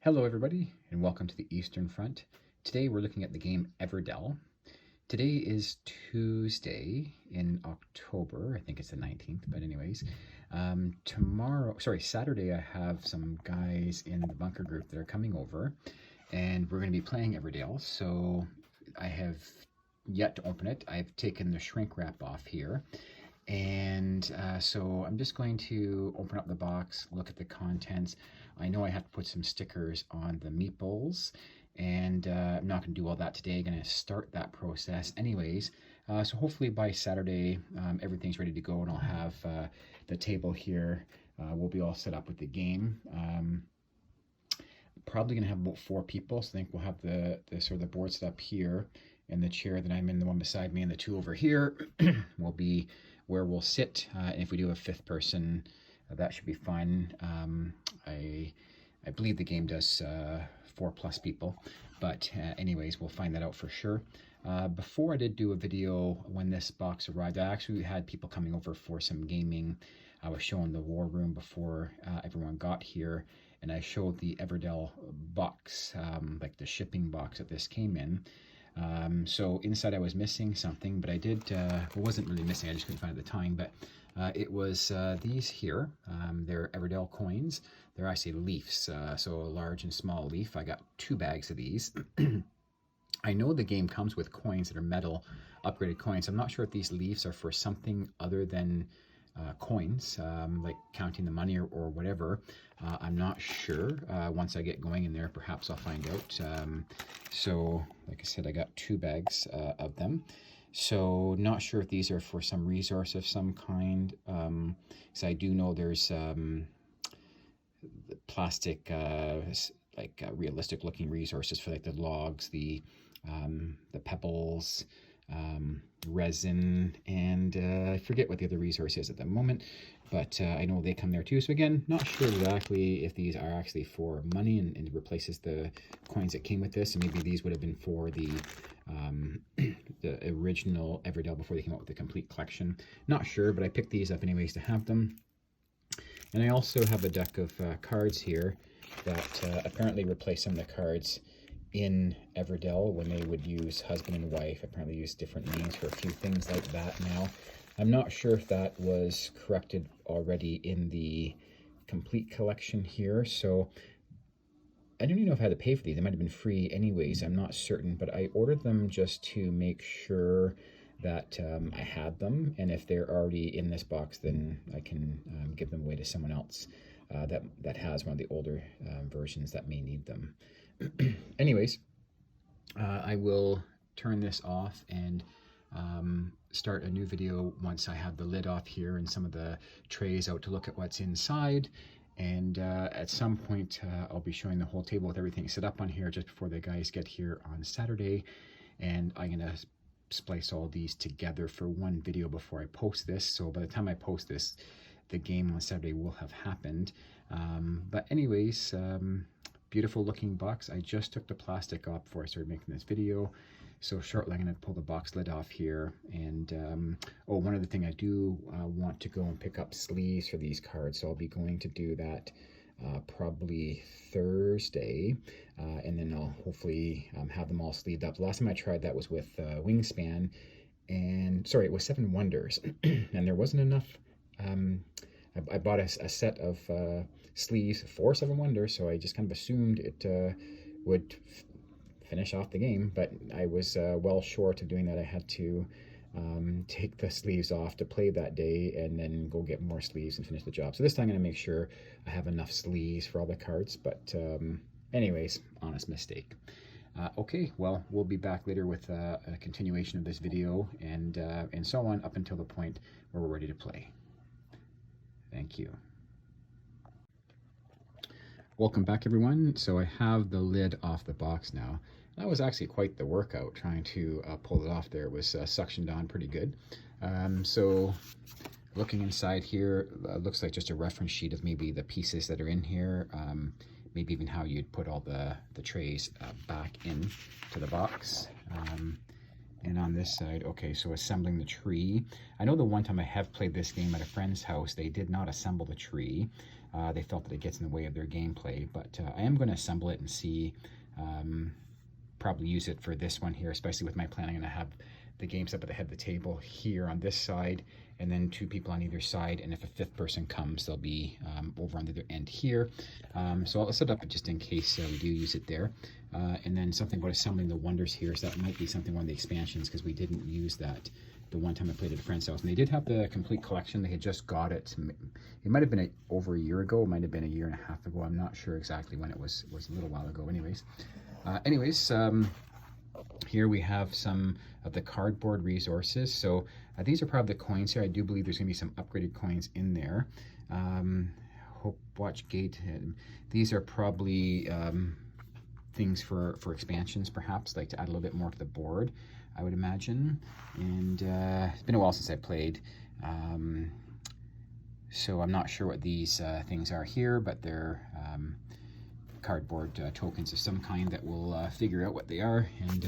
Hello everybody, and welcome to the Eastern Front. Today we're looking at the game Everdell. Today is Tuesday in October, I think it's the 19th, but anyways. Saturday I have some guys in the bunker group that are coming over, and we're going to be playing Everdell, so I have yet to open it. I've taken the shrink wrap off here, and so I'm just going to open up the box, look at the contents. I know I have to put some stickers on the meatballs, and I'm not going to do all that today. I'm going to start that process anyways. So hopefully by Saturday, everything's ready to go, and I'll have the table here. We'll be all set up with the game. Probably going to have about 4 people, so I think we'll have the sort of the board set up here, and the chair that I'm in, the one beside me, and the 2 over here will be where we'll sit. And if we do a 5th person, that should be fun. I believe the game does 4+ people, but anyways, we'll find that out for sure. Before I did do a video when this box arrived, I actually had people coming over for some gaming. I was showing the war room before everyone got here, and I showed the Everdell box, like the shipping box that this came in. So inside I was missing something, but I did, it wasn't really missing, I just couldn't find it at the time, but it was these here. They're Everdell coins. They're actually leafs, so a large and small leaf. I got 2 bags of these. I know the game comes with coins that are metal, upgraded coins. I'm not sure if these leaves are for something other than coins, like counting the money or whatever. I'm not sure. Once I get going in there, perhaps I'll find out. So, like I said, I got 2 bags of them. So, not sure if these are for some resource of some kind. So I do know there's the plastic, realistic looking resources for like the logs, the pebbles, resin, and I forget what the other resource is at the moment, but I know they come there too. So again, not sure exactly if these are actually for money and replaces the coins that came with this, and maybe these would have been for the original Everdell before they came out with the complete collection. Not sure, but I picked these up anyways to have them. And I also have a deck of cards here that apparently replace some of the cards in Everdell when they would use husband and wife. Apparently use different names for a few things like that now. I'm not sure if that was corrected already in the complete collection here, so I don't even know if I had to pay for these. They might have been free anyways, I'm not certain, but I ordered them just to make sure that I had them, and if they're already in this box, then I can give them away to someone else that has one of the older versions that may need them. Anyways, I will turn this off and start a new video once I have the lid off here and some of the trays out to look at what's inside. And at some point I'll be showing the whole table with everything set up on here just before the guys get here on Saturday, and I'm gonna splice all these together for one video before I post this. So by the time I post this, the game on Saturday will have happened. But anyways, beautiful looking box. I just took the plastic off before I started making this video, so shortly I'm going to pull the box lid off here. And oh, one other thing, I do want to go and pick up sleeves for these cards, so I'll be going to do that probably Thursday, and then I'll hopefully have them all sleeved up. The last time I tried that was with Wingspan, and sorry, it was 7 Wonders, and there wasn't enough. I bought a set of sleeves for 7 Wonders, so I just kind of assumed it would finish off the game, but I was well short of doing that. I had to take the sleeves off to play that day and then go get more sleeves and finish the job. So this time I'm going to make sure I have enough sleeves for all the cards, but anyways, honest mistake. Okay, well, we'll be back later with a continuation of this video and so on up until the point where we're ready to play. Thank you. Welcome back, everyone. So I have the lid off the box now. That was actually quite the workout trying to pull it off there. It was suctioned on pretty good. So looking inside here, looks like just a reference sheet of maybe the pieces that are in here, maybe even how you'd put all the trays back in to the box. And on this side, okay, so assembling the tree. I know the one time I have played this game at a friend's house, they did not assemble the tree. they felt that it gets in the way of their gameplay. But I am going to assemble it and see, probably use it for this one here, especially with my plan. I'm going to have the games up at the head of the table here on this side, and then 2 people on either side, and if a 5th person comes, they'll be over on the other end here. So I'll set up just in case we do use it there. And then something about assembling the wonders here, so that might be something, one of the expansions, because we didn't use that the one time I played at a friend's house. And they did have the complete collection. They had just got it. It might have been over a year ago. It might have been a year and a half ago. I'm not sure exactly when it was. It was a little while ago. Anyways, here we have some of the cardboard resources. So these are probably the coins here. I do believe there's going to be some upgraded coins in there. Hope Watch Gate. These are probably things for expansions, perhaps, like to add a little bit more to the board, I would imagine. And it's been a while since I played, so I'm not sure what these things are here, but they're cardboard tokens of some kind that we'll figure out what they are and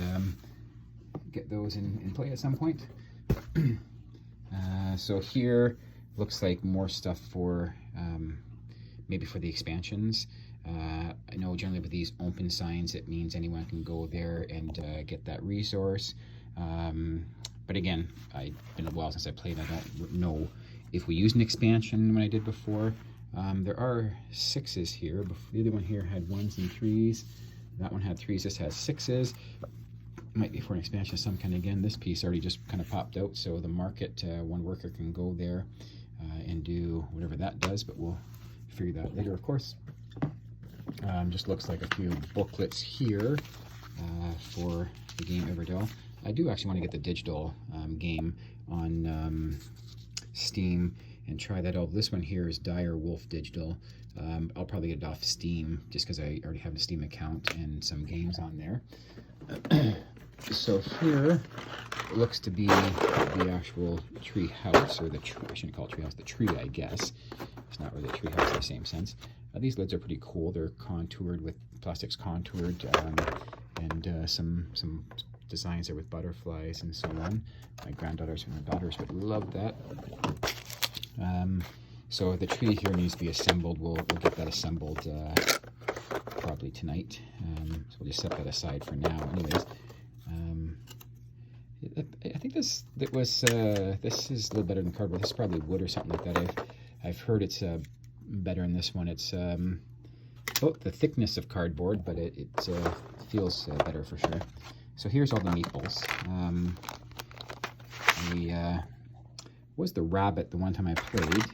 get those in play at some point. So here looks like more stuff for maybe for the expansions. I know generally with these open signs, it means anyone can go there and get that resource. But again, it's been a while since I played. I don't know if we used an expansion when I did before. There are 6s here. The other one here had 1s and 3s. That one had 3s. This has 6s. Might be for an expansion of some kind. Again, this piece already just kind of popped out, so the market, one worker can go there and do whatever that does, but we'll figure that out later, of course. Just looks like a few booklets here for the game Everdell. I do actually want to get the digital game on Steam and try that out. This one here is Dire Wolf Digital. I'll probably get it off Steam just because I already have a Steam account and some games on there. So here it looks to be the actual tree house, or the tree, I shouldn't call it tree house, the tree, I guess. It's not really a tree house in the same sense. These lids are pretty cool. They're contoured with plastics, contoured, and some designs there with butterflies and so on. My granddaughters and my daughters would love that. So the tree here needs to be assembled. We'll get that assembled probably tonight. So we'll just set that aside for now. Anyways, I think this is a little better than cardboard. This is probably wood or something like that. I've heard it's better in this one. It's about the thickness of cardboard, but it feels better for sure. So here's all the meeples. Was the rabbit the one time I played.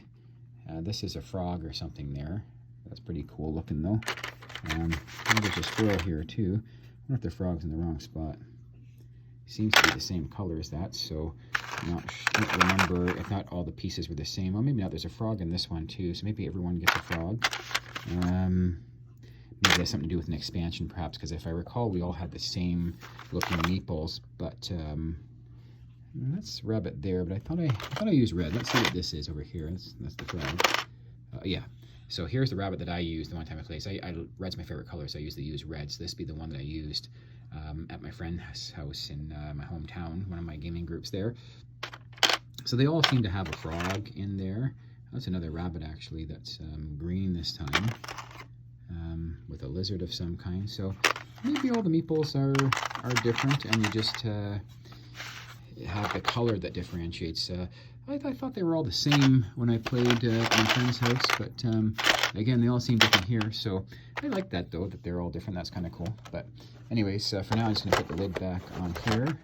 This is a frog or something there. That's pretty cool looking though. There's a squirrel here too. I wonder if the frog's in the wrong spot. Seems to be the same color as that, so I don't remember if not all the pieces were the same. Well, maybe not. There's a frog in this one too, so maybe everyone gets a frog. Maybe it has something to do with an expansion, perhaps, because if I recall, we all had the same looking meeples. But that's rabbit there. But I thought I used red. Let's see what this is over here. That's the frog. Yeah. So here's the rabbit that I used the one time I played. So red's my favorite color, so I usually use red. So this would be the one that I used at my friend's house in my hometown, one of my gaming groups there. So they all seem to have a frog in there. That's another rabbit actually that's green this time, with a lizard of some kind. So maybe all the meeples are different, and you just have the color that differentiates. I thought they were all the same when I played at my friend's house, but again, they all seem different here. So I like that though, that they're all different. That's kind of cool. But anyways, for now, I'm just going to put the lid back on here.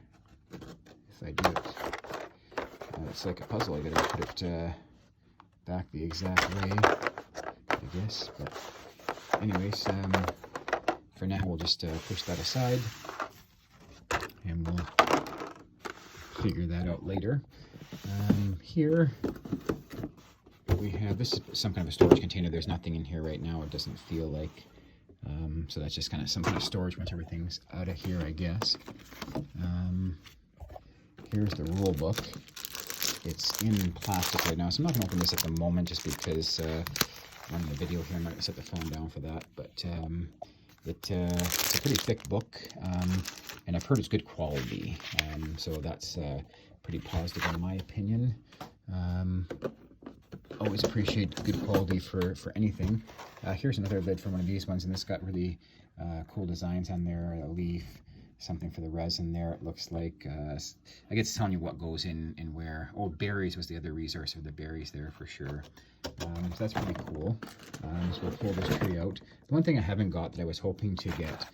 If I do it, it's like a puzzle. I got to put it back the exact way, I guess. But anyways, for now, we'll just push that aside, and we'll figure that out later. Here we have, this is some kind of a storage container. There's nothing in here right now. It doesn't feel like, so that's just kind of some kind of storage once everything's out of here, I guess. Here's the rule book. It's in plastic right now, so I'm not going to open this at the moment just because I'm running the video here. I'm not going to set the phone down for that, but it's a pretty thick book, and I've heard it's good quality, so that's pretty positive in my opinion. always appreciate good quality for anything. Here's another lid for one of these ones, and this got really cool designs on there. A leaf, something for the resin there. It looks like I guess it's telling you what goes in where. Oh, berries was the other resource of the berries there for sure. So that's pretty cool. So we'll pull this tree out. The one thing I haven't got that I was hoping to get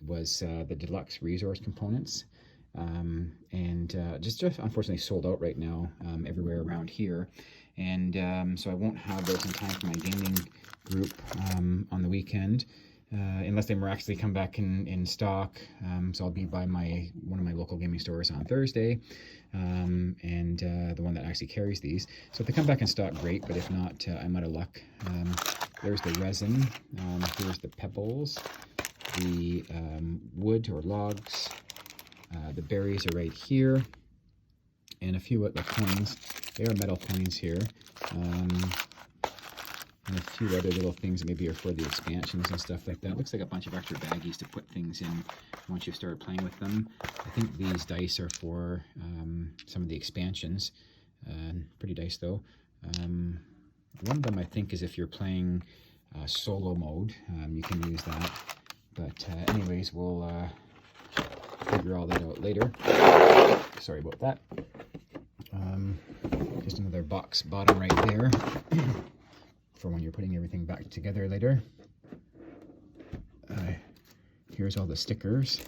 was the deluxe resource components. And just unfortunately sold out right now everywhere around here. And so I won't have those in time for my gaming group on the weekend. Unless they miraculously come back in stock. So I'll be by one of my local gaming stores on Thursday, and the one that actually carries these. So if they come back in stock, great, but if not, I'm out of luck. There's the resin, here's the pebbles, the wood or logs, the berries are right here, and a few of the coins. They are metal coins here. And a few other little things that maybe are for the expansions and stuff like that. Looks like a bunch of extra baggies to put things in once you start playing with them. I think these dice are for some of the expansions. Pretty dice though. One of them I think is if you're playing solo mode, you can use that. But anyways, we'll figure all that out later. Sorry about that. Just another box bottom right there. For when you're putting everything back together later. Here's all the stickers,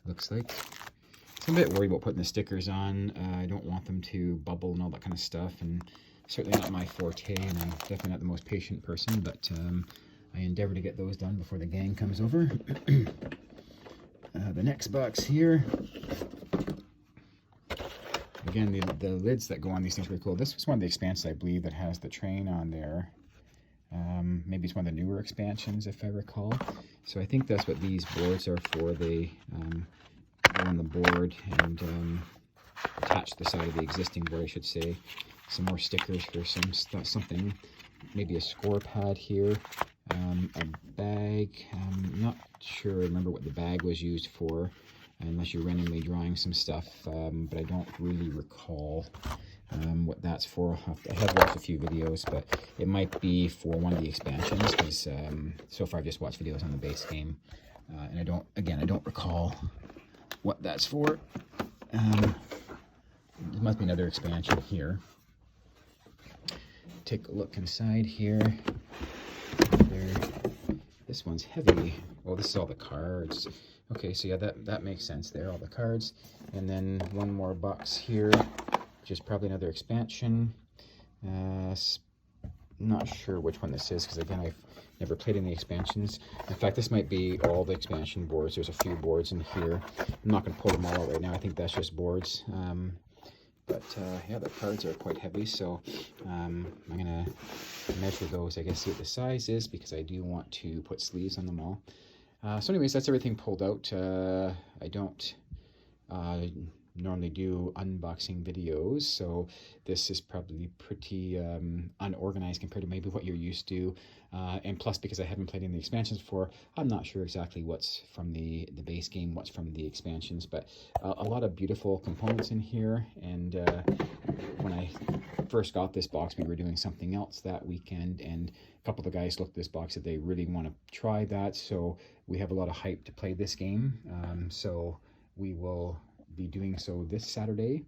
looks like. So I'm a bit worried about putting the stickers on. I don't want them to bubble and all that kind of stuff, and certainly not my forte, and I'm definitely not the most patient person, but I endeavor to get those done before the gang comes over. The next box here. Again, the lids that go on these things are really cool. This was one of the expansions, I believe, that has the train on there. Maybe it's one of the newer expansions, if I recall. So I think that's what these boards are for. They go on the board and attach the side of the existing board, I should say. Some more stickers for something. Maybe a score pad here. A bag. I'm not sure I remember what the bag was used for, unless you're randomly drawing some stuff, but I don't really recall what that's for. I have watched a few videos, but it might be for one of the expansions, because so far I've just watched videos on the base game, and I don't recall what that's for. There must be another expansion here. Take a look inside here. This one's heavy. Oh, this is all the cards. Okay, so yeah, that makes sense there, all the cards. And then one more box here, which is probably another expansion. Not sure which one this is, because again, I've never played any expansions. In fact, this might be all the expansion boards. There's a few boards in here. I'm not going to pull them all out right now. I think that's just boards. But yeah, the cards are quite heavy, so I'm going to measure those, I guess, see what the size is, because I do want to put sleeves on them all. So anyways, that's everything pulled out. I don't normally do unboxing videos, so this is probably pretty unorganized compared to maybe what you're used to. And plus, because I haven't played in the expansions before, I'm not sure exactly what's from the base game, what's from the expansions, but a lot of beautiful components in here. And when I first got this box, we were doing something else that weekend, and a couple of the guys looked at this box that they really want to try that, so we have a lot of hype to play this game. So we will be doing so this Saturday.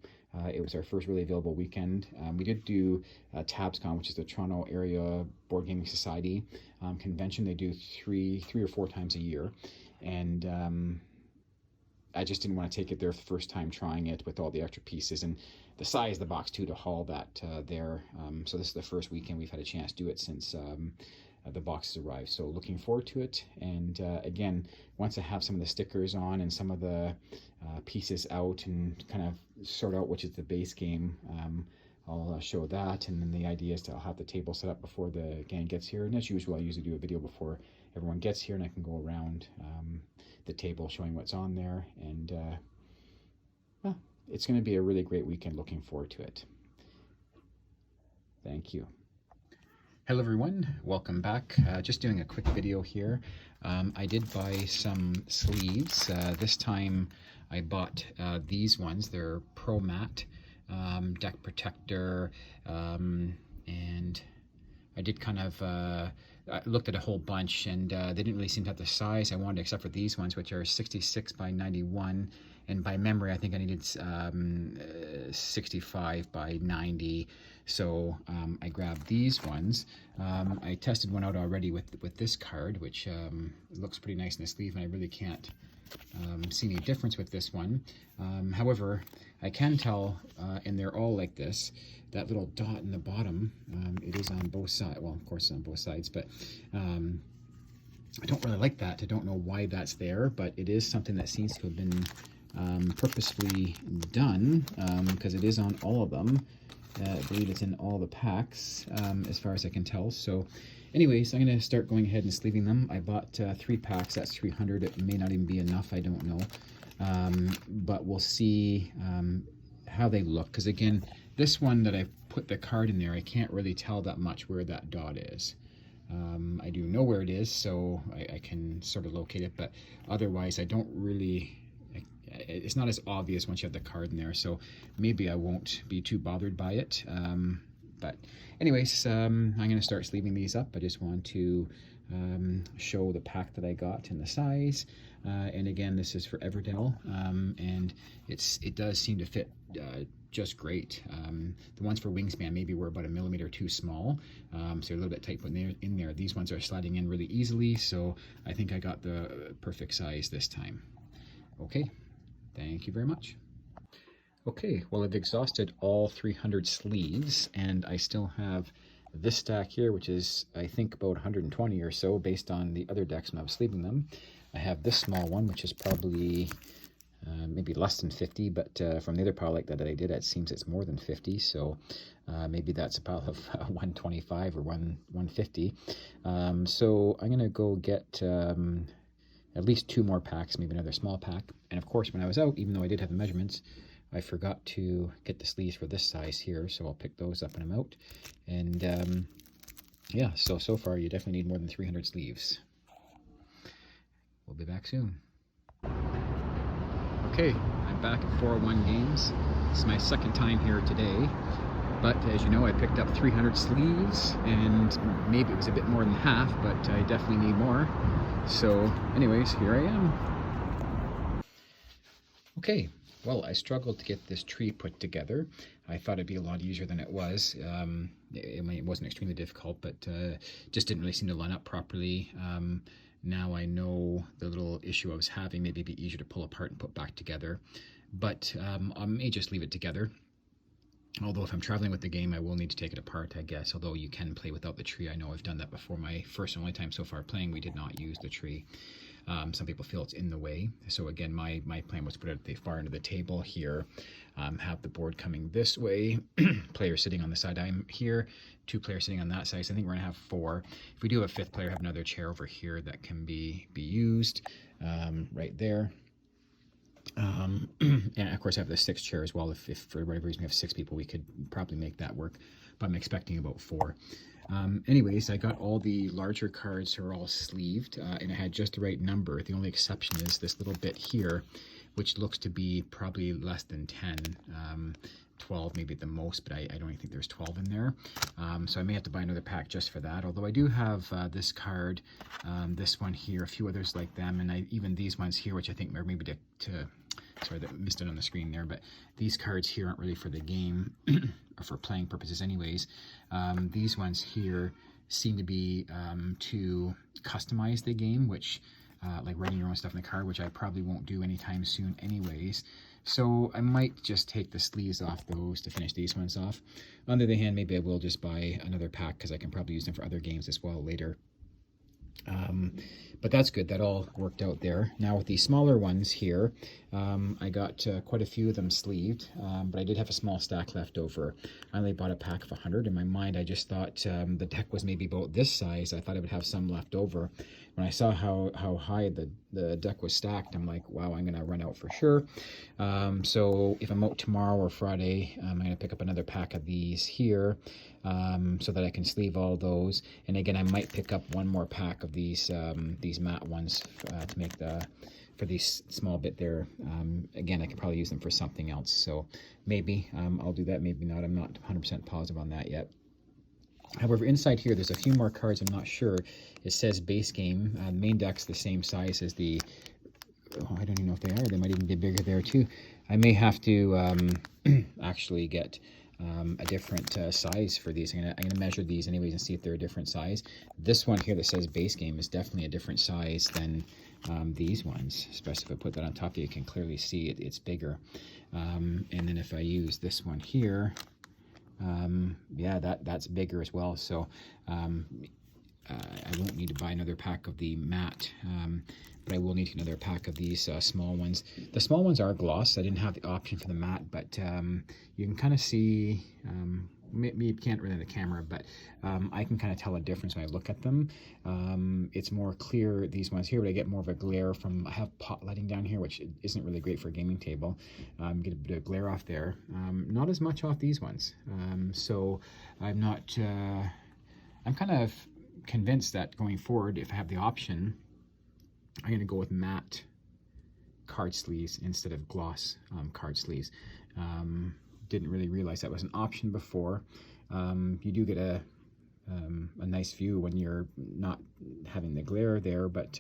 It was our first really available weekend. We did do TabsCon, which is the Toronto Area Board Gaming Society convention. They do three or four times a year, and I just didn't want to take it there the first time trying it with all the extra pieces and the size of the box too to haul that there. So this is the first weekend we've had a chance to do it since the boxes arrived. So looking forward to it. And again, once I have some of the stickers on and some of the pieces out and kind of sort out which is the base game, I'll show that. And then the idea is to I'll have the table set up before the gang gets here. And as usual, I usually do a video before everyone gets here, and I can go around the table showing what's on there. And well, it's going to be a really great weekend. Looking forward to it. Thank you. Hello everyone, welcome back. Just doing a quick video here. I did buy some sleeves. This time I bought these ones. They're Pro Matte deck protector, and I did kind of I looked at a whole bunch, and they didn't really seem to have the size I wanted, except for these ones, which are 66 by 91, and by memory I think I needed 65 by 90. So I grabbed these ones. I tested one out already with this card, which looks pretty nice in the sleeve, and I really can't see any difference with this one. However, I can tell, and they're all like this, that little dot in the bottom, it is on both sides. Well, of course it's on both sides, but I don't really like that. I don't know why that's there, but it is something that seems to have been purposefully done, because it is on all of them. I believe it's in all the packs, as far as I can tell. So anyways, I'm going to start going ahead and sleeving them. I bought 3 packs. That's 300. It may not even be enough. I don't know. But we'll see how they look. Because again, this one that I put the card in there, I can't really tell that much where that dot is. I do know where it is, so I can sort of locate it. But otherwise, I don't really... It's not as obvious once you have the card in there, so maybe I won't be too bothered by it. But anyways, I'm going to start sleeving these up. I just want to show the pack that I got and the size. And again, this is for Everdell, and it does seem to fit just great. The ones for Wingspan maybe were about 1 millimeter too small, so they're a little bit tight putting in there. These ones are sliding in really easily, so I think I got the perfect size this time. Okay. Thank you very much. Okay, well, I've exhausted all 300 sleeves, and I still have this stack here, which is, I think, about 120 or so based on the other decks when I was sleeving them. I have this small one, which is probably maybe less than 50, but from the other pile like that I did, it seems it's more than 50, so maybe that's a pile of 125 or 150. So I'm going to go get... at least 2 more packs, maybe another small pack. And of course, when I was out, even though I did have the measurements, I forgot to get the sleeves for this size here, so I'll pick those up when I'm out. And yeah, so far you definitely need more than 300 sleeves. We'll be back soon. Okay, I'm back at 401 Games. This is my second time here today. But as you know, I picked up 300 sleeves, and maybe it was a bit more than half, but I definitely need more. So anyways, here I am. Okay, well, I struggled to get this tree put together. I thought it'd be a lot easier than it was. It wasn't extremely difficult, but just didn't really seem to line up properly. Now I know the little issue I was having. Maybe it'd be easier to pull apart and put back together. But I may just leave it together. Although if I'm traveling with the game, I will need to take it apart, I guess. Although you can play without the tree. I know I've done that before. My first and only time so far playing, we did not use the tree. Some people feel it's in the way. So again, my plan was to put it at the far end of the table here. Have the board coming this way. Players sitting on the side I'm here. 2 players sitting on that side. So I think we're going to have 4. If we do have a 5th player, have another chair over here that can be used right there. And of course I have the 6th chair as well. If for whatever reason we have 6 people, we could probably make that work, but I'm expecting about 4. Anyways, I got all the larger cards are all sleeved, and I had just the right number. The only exception is this little bit here, which looks to be probably less than 10, 12 maybe at the most, but I don't even think there's 12 in there. So I may have to buy another pack just for that, although I do have this card, this one here, a few others like them, and even these ones here, which I think are maybe sorry, that missed it on the screen there, but these cards here aren't really for the game, or for playing purposes anyways. These ones here seem to be to customize the game, which like writing your own stuff in the card, which I probably won't do anytime soon anyways. So I might just take the sleeves off those to finish these ones off. On the other hand, maybe I will just buy another pack because I can probably use them for other games as well later. But that's good. That all worked out there. Now with the smaller ones here, I got quite a few of them sleeved, but I did have a small stack left over. I only bought a pack of 100. In my mind, I just thought the deck was maybe about this size. I thought I would have some left over. When I saw how high the deck was stacked, I'm like, wow, I'm going to run out for sure. So if I'm out tomorrow or Friday, I'm going to pick up another pack of these here, so that I can sleeve all those. And again, I might pick up one more pack of these matte ones to make the for these small bit there. Again, I could probably use them for something else, so maybe I'll do that, maybe not. I'm not 100% positive on that yet. However, inside here, there's a few more cards. I'm not sure. It says base game. The main deck's the same size as the... Oh, I don't even know if they are. They might even be bigger there too. I may have to actually get a different size for these. I'm gonna measure these anyways and see if they're a different size. This one here that says base game is definitely a different size than these ones. Especially if I put that on top, you can clearly see it's bigger. And then if I use this one here, yeah, that's bigger as well. So I won't need to buy another pack of the matte, but I will need another pack of these small ones. The small ones are gloss. I didn't have the option for the matte, but you can kind of see, maybe you can't really in the camera, but I can kind of tell a difference when I look at them. It's more clear, these ones here, but I get more of a glare from, I have pot lighting down here, which isn't really great for a gaming table. Get a bit of glare off there. Not as much off these ones. So I'm not, I'm kind of convinced that going forward, if I have the option, I'm going to go with matte card sleeves instead of gloss card sleeves. Didn't really realize that was an option before. You do get a nice view when you're not having the glare there, but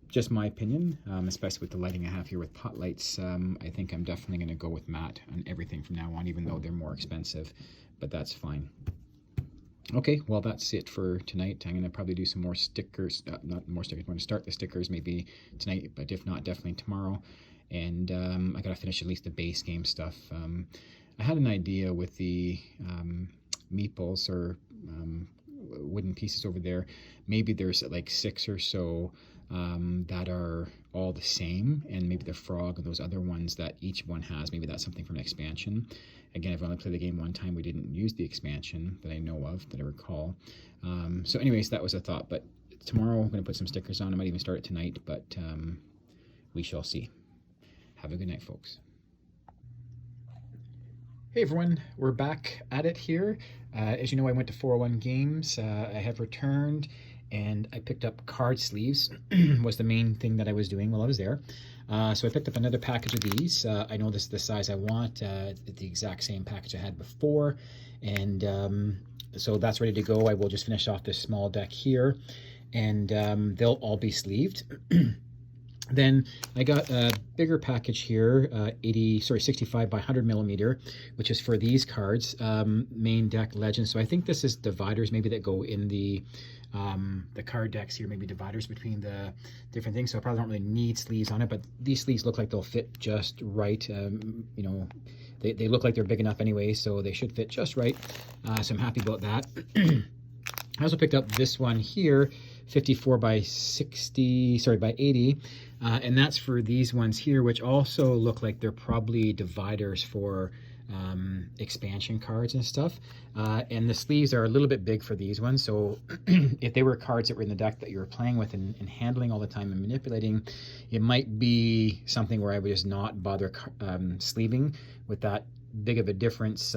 just my opinion, especially with the lighting I have here with pot lights, I think I'm definitely going to go with matte on everything from now on, even though they're more expensive, but that's fine. Okay, well, that's it for tonight. I'm going to probably do some more stickers, not more stickers. I'm going to start the stickers maybe tonight, but if not, definitely tomorrow. And I got to finish at least the base game stuff. I had an idea with the meeples or wooden pieces over there. Maybe there's like 6 or so that are all the same, and maybe the frog and those other ones that each one has, maybe that's something from an expansion. Again, I've only played the game one time. We didn't use the expansion that I know of, that I recall. So anyways, that was a thought, but tomorrow I'm going to put some stickers on. I might even start it tonight, but we shall see. Have a good night, folks. Hey everyone, we're back at it here. As you know, I went to 401 Games. I have returned, and I picked up card sleeves was the main thing that I was doing while I was there. So I picked up another package of these. I know this is the size I want, the exact same package I had before, and so that's ready to go. I will just finish off this small deck here, and they'll all be sleeved. Then I got a bigger package here, 65 by 100 millimeter, which is for these cards, main deck legends. So I think this is dividers maybe that go in the card decks here, maybe dividers between the different things. So I probably don't really need sleeves on it, but these sleeves look like they'll fit just right. You know, they look like they're big enough anyway, so they should fit just right. So I'm happy about that. I also picked up this one here, 54 by 60, sorry, by 80, and that's for these ones here, which also look like they're probably dividers for expansion cards and stuff. And the sleeves are a little bit big for these ones, so if they were cards that were in the deck that you were playing with and handling all the time and manipulating, it might be something where I would just not bother sleeving with that big of a difference.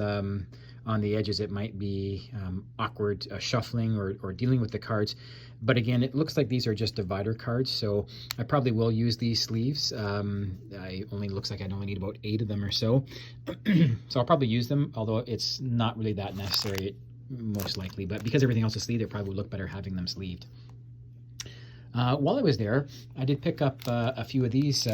On the edges, it might be awkward shuffling or dealing with the cards. But again, it looks like these are just divider cards, so I probably will use these sleeves. Looks like I only need about 8 of them or so. So I'll probably use them, although it's not really that necessary, most likely. But because everything else is sleeved, it probably would look better having them sleeved. While I was there, I did pick up a few of these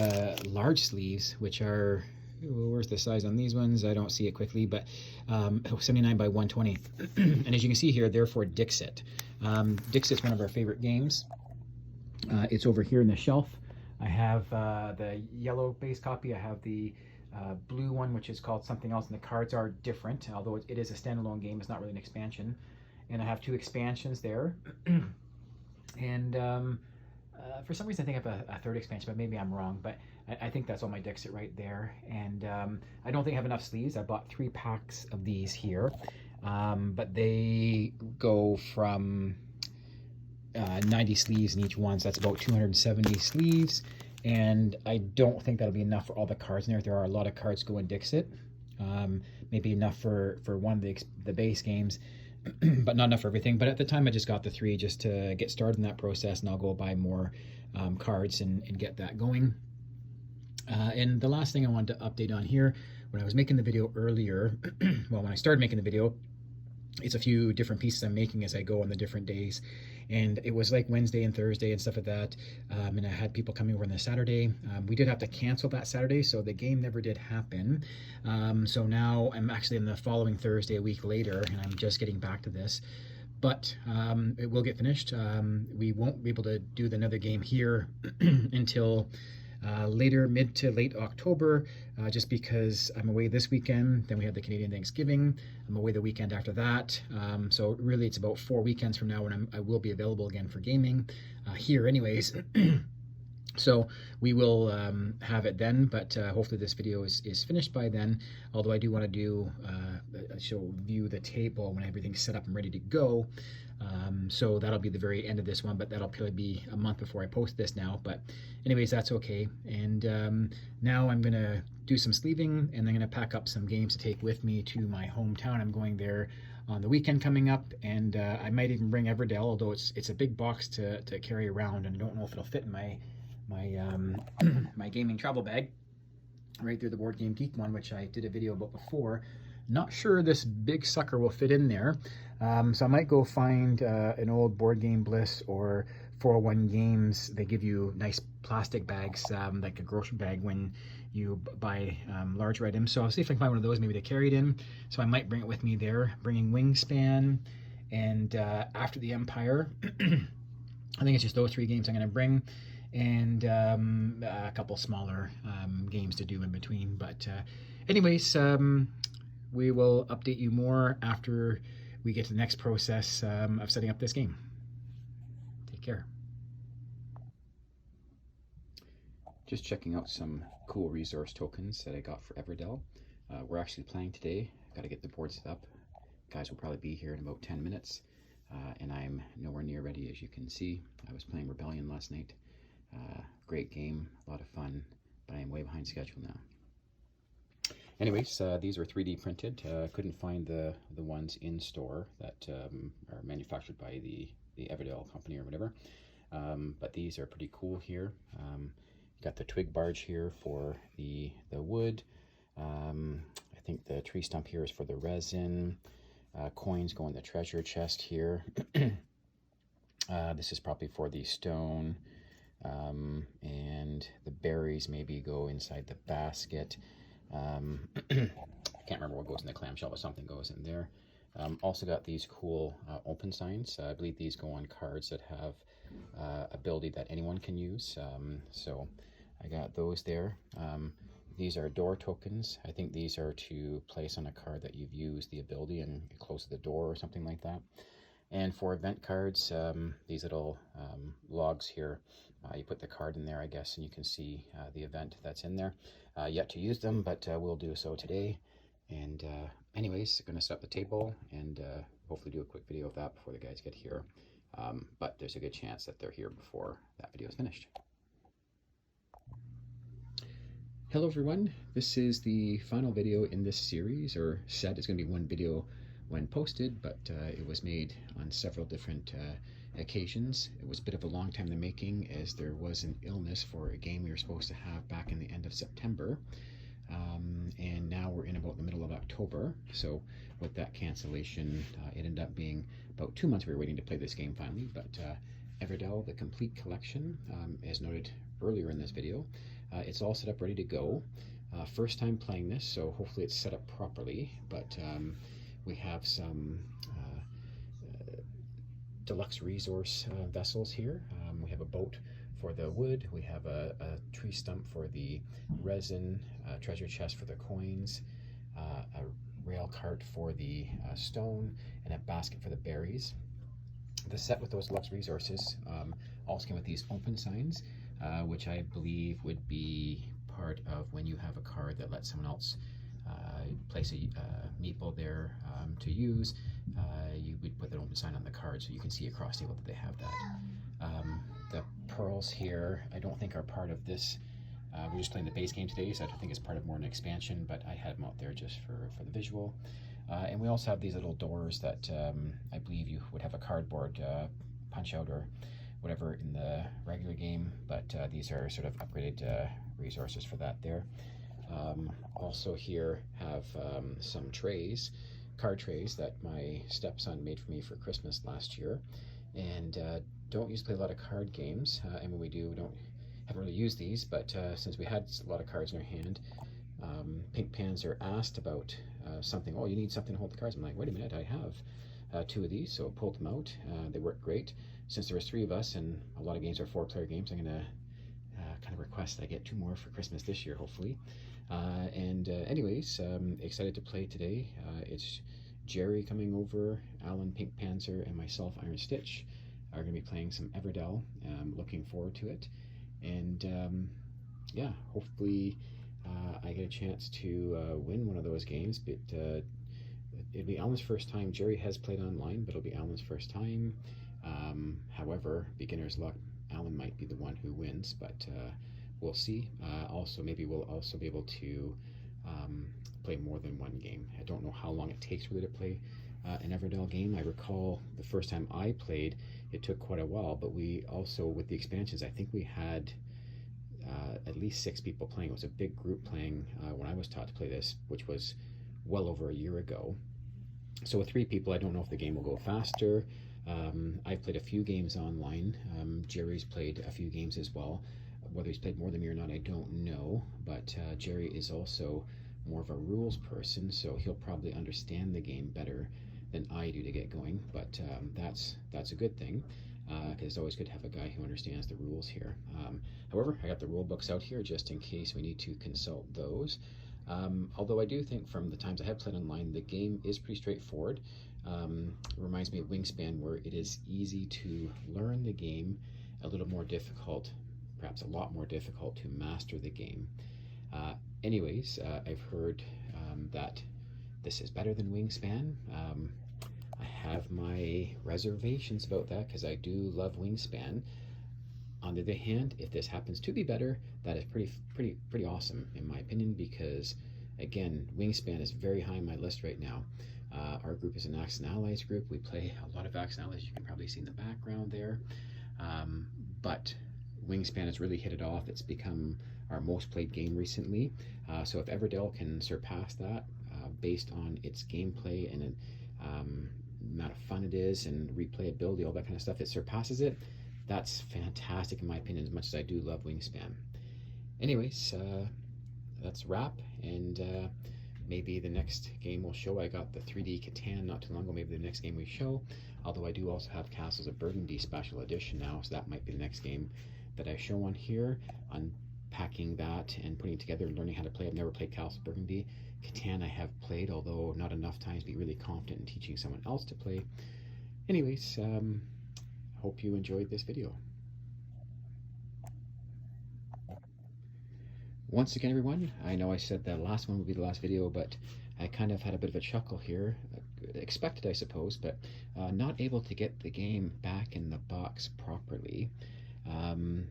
large sleeves, which are... Where's the size on these ones? I don't see it quickly, but 79 by 120. And as you can see here, they're for Dixit. Dixit's one of our favorite games. It's over here in the shelf. I have the yellow base copy. I have the blue one, which is called something else, and the cards are different, although it is a standalone game. It's not really an expansion. And I have 2 expansions there. And for some reason, I think I have a 3rd expansion, but maybe I'm wrong. But I think that's all my Dixit right there. And I don't think I have enough sleeves. I bought 3 packs of these here. But they go from 90 sleeves in each one, so that's about 270 sleeves. And I don't think that'll be enough for all the cards in there. There are a lot of cards go in Dixit. Maybe enough for one of the base games. but not enough for everything. But at the time, I just got the 3 just to get started in that process, and I'll go buy more cards and get that going. And the last thing I wanted to update on here, when I was making the video earlier, well, when I started making the video, it's a few different pieces I'm making as I go on the different days. And it was like Wednesday and Thursday and stuff like that. And I had people coming over on the Saturday. We did have to cancel that Saturday, so the game never did happen. So now I'm actually in the following Thursday, a week later, and I'm just getting back to this. But it will get finished. We won't be able to do another game here until later, mid to late October, just because I'm away this weekend. Then we have the Canadian Thanksgiving. I'm away the weekend after that. So really it's about 4 weekends from now when I will be available again for gaming here anyways. So we will have it then, but hopefully this video is finished by then. Although I do want to do show view the table when everything's set up and ready to go. So that'll be the very end of this one, but that'll probably be a month before I post this now. But anyways, that's okay. And now I'm gonna do some sleeving, and I'm gonna pack up some games to take with me to my hometown. I'm going there on the weekend coming up, and I might even bring Everdell, although it's a big box to carry around, and I don't know if it'll fit in my my gaming travel bag right through the Board Game Geek one, which I did a video about before. Not sure this big sucker will fit in there, so I might go find an old Board Game Bliss or 401 Games. They give you nice plastic bags, like a grocery bag when you buy larger items. So I'll see if I can find one of those maybe to carry it in. So I might bring it with me there, bringing Wingspan and After the Empire. I think it's just those 3 games I'm going to bring, and a couple smaller games to do in between. But anyways, we will update you more after we get to the next process of setting up this game. Take care. Just checking out some cool resource tokens that I got for Everdell. We're actually playing today. Got to get the board set up. Guys will probably be here in about 10 minutes. And I'm nowhere near ready, as you can see. I was playing Rebellion last night. Great game, a lot of fun, but I am way behind schedule now. Anyways, these are 3D printed. Couldn't find the ones in store that are manufactured by the Everdell company or whatever. But these are pretty cool here. Got the twig barge here for the wood. I think the tree stump here is for the resin. Coins go in the treasure chest here. This is probably for the stone. And the berries maybe go inside the basket. I can't remember what goes in the clamshell, but something goes in there. Also got these cool open signs. I believe these go on cards that have ability that anyone can use. So I got those there. These are door tokens. I think these are to place on a card that you've used the ability and close the door or something like that. And for event cards, these little logs here, you put the card in there, I guess, and you can see the event that's in there. Yet to use them, but we'll do so today. And anyways, going to set up the table and hopefully do a quick video of that before the guys get here. But there's a good chance that they're here before that video is finished. Hello everyone, this is the final video in this series, or set. It's going to be one video when posted, but it was made on several different occasions. It was a bit of a long time in the making, as there was an illness for a game we were supposed to have back in the end of September, and now we're in about the middle of October. So with that cancellation, it ended up being about 2 months we were waiting to play this game finally. But Everdell the Complete Collection, as noted earlier in this video, it's all set up ready to go. First time playing this, so hopefully it's set up properly. But we have some deluxe resource vessels here. We have a boat for the wood, we have a tree stump for the resin, treasure chest for the coins, a rail cart for the stone, and a basket for the berries. The set with those deluxe resources also came with these open signs, which I believe would be part of when you have a card that lets someone else place a meeple there to use. You would put the open sign on the card so you can see across the table that they have that. The pearls here I don't think are part of this. We're just playing the base game today, so I don't think it's part of more an expansion, but I had them out there just for the visual. And we also have these little doors that I believe you would have a cardboard punch out or whatever in the regular game, but these are sort of upgraded resources for that there. Also here have some trays, card trays that my stepson made for me for Christmas last year, and don't used to play a lot of card games, and when we do, we haven't really used these, but since we had a lot of cards in our hand, Pink Panzer asked about something. Oh, you need something to hold the cards. I'm like, wait a minute, I have 2 of these, so I pulled them out. They work great. Since there was 3 of us and a lot of games are 4-player games, I'm gonna kind of request that I get 2 more for Christmas this year, hopefully. Anyways, excited to play today. It's Jerry coming over, Alan Pink Panzer, and myself, Iron Stitch, are going to be playing some Everdell. Looking forward to it. And yeah, hopefully I get a chance to win one of those games. But it'll be Alan's first time. Jerry has played online, but it'll be Alan's first time. However, beginner's luck, Alan might be the one who wins, but we'll see. Also, maybe we'll also be able to play more than one game. I don't know how long it takes really to play an Everdell game. I recall the first time I played, it took quite a while, but we also, with the expansions, I think we had at least 6 people playing. It was a big group playing when I was taught to play this, which was well over a year ago. So with 3 people, I don't know if the game will go faster. I've played a few games online. Jerry's played a few games as well. Whether he's played more than me or not, I don't know, but Jerry is also more of a rules person, so he'll probably understand the game better than I do to get going, but that's a good thing, because it's always good to have a guy who understands the rules here. However, I got the rule books out here just in case we need to consult those. Although I do think from the times I have played online, the game is pretty straightforward. It reminds me of Wingspan, where it is easy to learn the game, a little more difficult, perhaps a lot more difficult to master the game. Anyways, I've heard that this is better than Wingspan. I have my reservations about that because I do love Wingspan. On the other hand, if this happens to be better, that is pretty awesome in my opinion, because again, Wingspan is very high on my list right now. Our group is an Axe and Allies group. We play a lot of Axe and Allies. You can probably see in the background there. But Wingspan has really hit it off. It's become our most played game recently. So if Everdell can surpass that based on its gameplay and amount of fun it is and replayability, all that kind of stuff, it surpasses it. That's fantastic in my opinion, as much as I do love Wingspan. Anyways, that's a wrap, and maybe the next game we'll show. I got the 3D Catan not too long ago. Maybe the next game we show, although I do also have Castles of Burgundy Special Edition now, so that might be the next game that I show on here. Unpacking that and putting it together and learning how to play. I've never played Castles of Burgundy. Catan I have played, although not enough times to be really confident in teaching someone else to play. Anyways, hope you enjoyed this video. Once again, everyone, I know I said that last one would be the last video, but I kind of had a bit of a chuckle here. Expected, I suppose, but not able to get the game back in the box properly. Going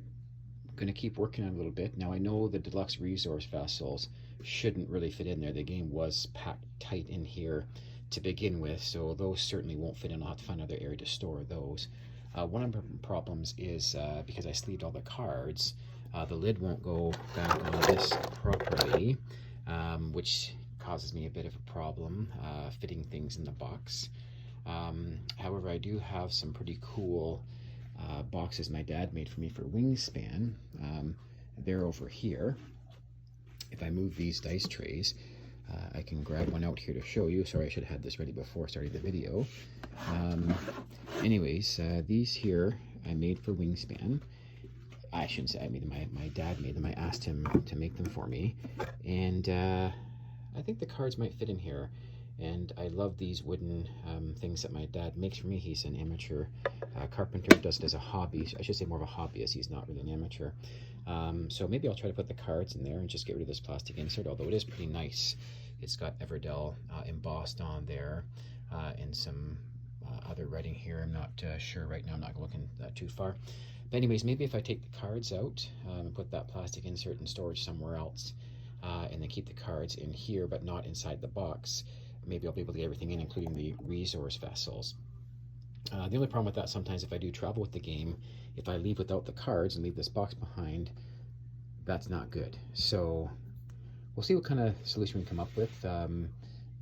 to keep working on it a little bit. Now, I know the deluxe resource vessels shouldn't really fit in there. The game was packed tight in here to begin with, so those certainly won't fit in. I'll have to find another area to store those. One of the problems is because I sleeved all the cards, the lid won't go back on this properly, which causes me a bit of a problem fitting things in the box. However, I do have some pretty cool boxes my dad made for me for Wingspan. They're over here. If I move these dice trays, I can grab one out here to show you. Sorry, I should have had this ready before starting the video. Anyways, these here I made for Wingspan. I shouldn't say I made them, my dad made them. I asked him to make them for me, and I think the cards might fit in here. And I love these wooden things that my dad makes for me. He's an amateur carpenter, does it as a hobby. I should say more of a hobbyist. He's not really an amateur. So maybe I'll try to put the cards in there and just get rid of this plastic insert, although it is pretty nice. It's got Everdell embossed on there, and some other writing here. I'm not sure right now. I'm not looking too far. But anyways, maybe if I take the cards out and put that plastic insert in storage somewhere else, and then keep the cards in here but not inside the box, maybe I'll be able to get everything in, including the resource vessels. The only problem with that sometimes, if I do travel with the game, if I leave without the cards and leave this box behind, that's not good. So we'll see what kind of solution we can come up with.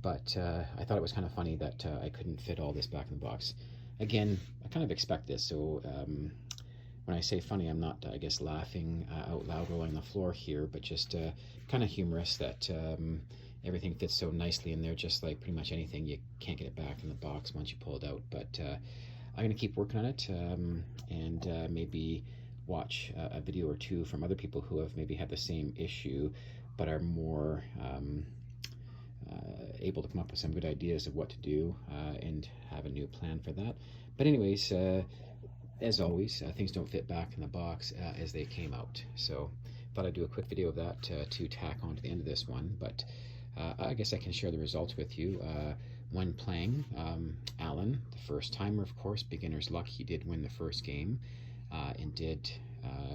But I thought it was kind of funny that I couldn't fit all this back in the box. Again, I kind of expect this, so when I say funny, I'm not, I guess, laughing out loud rolling on the floor here, but just kind of humorous that everything fits so nicely in there, just like pretty much anything. You can't get it back in the box once you pull it out, but I'm going to keep working on it and maybe watch a video or two from other people who have maybe had the same issue but are more able to come up with some good ideas of what to do and have a new plan for that. But anyways, as always, things don't fit back in the box as they came out. So thought I'd do a quick video of that to tack on to the end of this one. But I guess I can share the results with you. When playing, Alan, the first timer, of course, beginner's luck, he did win the first game and did,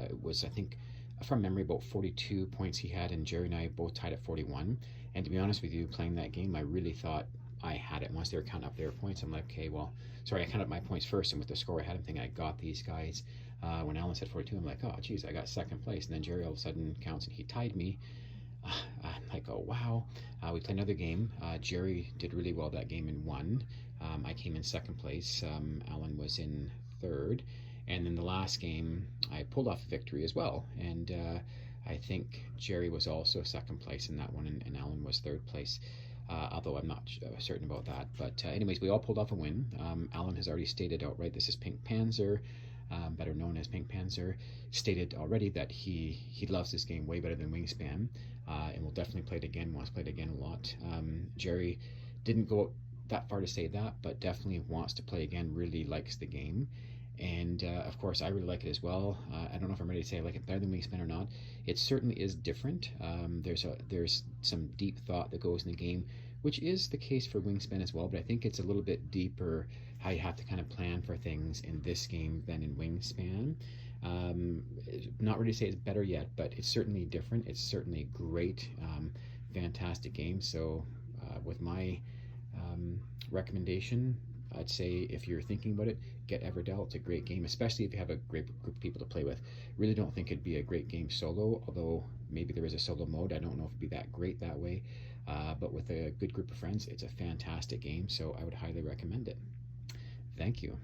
it was, I think, from memory, about 42 points he had, and Jerry and I both tied at 41. And to be honest with you, playing that game, I really thought I had it. Once they were counting up their points, I'm like, okay, well, sorry, I counted up my points first, and with the score I had, I'm thinking I got these guys. When Alan said 42, I'm like, oh, geez, I got second place. And then Jerry all of a sudden counts, and he tied me. I'm like, oh, wow. We played another game. Jerry did really well that game and won. I came in second place. Alan was in third. And then the last game, I pulled off a victory as well. And I think Jerry was also second place in that one, and Alan was third place, although I'm not certain about that. But anyways, we all pulled off a win. Alan has already stated outright, this is Pink Panzer, better known as Pink Panzer, stated already that he loves this game way better than Wingspan, and will definitely play it again, wants to play it again a lot. Jerry didn't go that far to say that, but definitely wants to play again, really likes the game. And of course, I really like it as well. I don't know if I'm ready to say I like it better than Wingspan or not. It certainly is different. There's some deep thought that goes in the game, which is the case for Wingspan as well, but I think it's a little bit deeper how you have to kind of plan for things in this game than in Wingspan. Not ready to say it's better yet, but it's certainly different. It's certainly great, fantastic game. So with my recommendation, I'd say if you're thinking about it, get Everdell. It's a great game, especially if you have a great group of people to play with. Really don't think it'd be a great game solo, although maybe there is a solo mode. I don't know if it'd be that great that way, but with a good group of friends, it's a fantastic game, so I would highly recommend it. Thank you.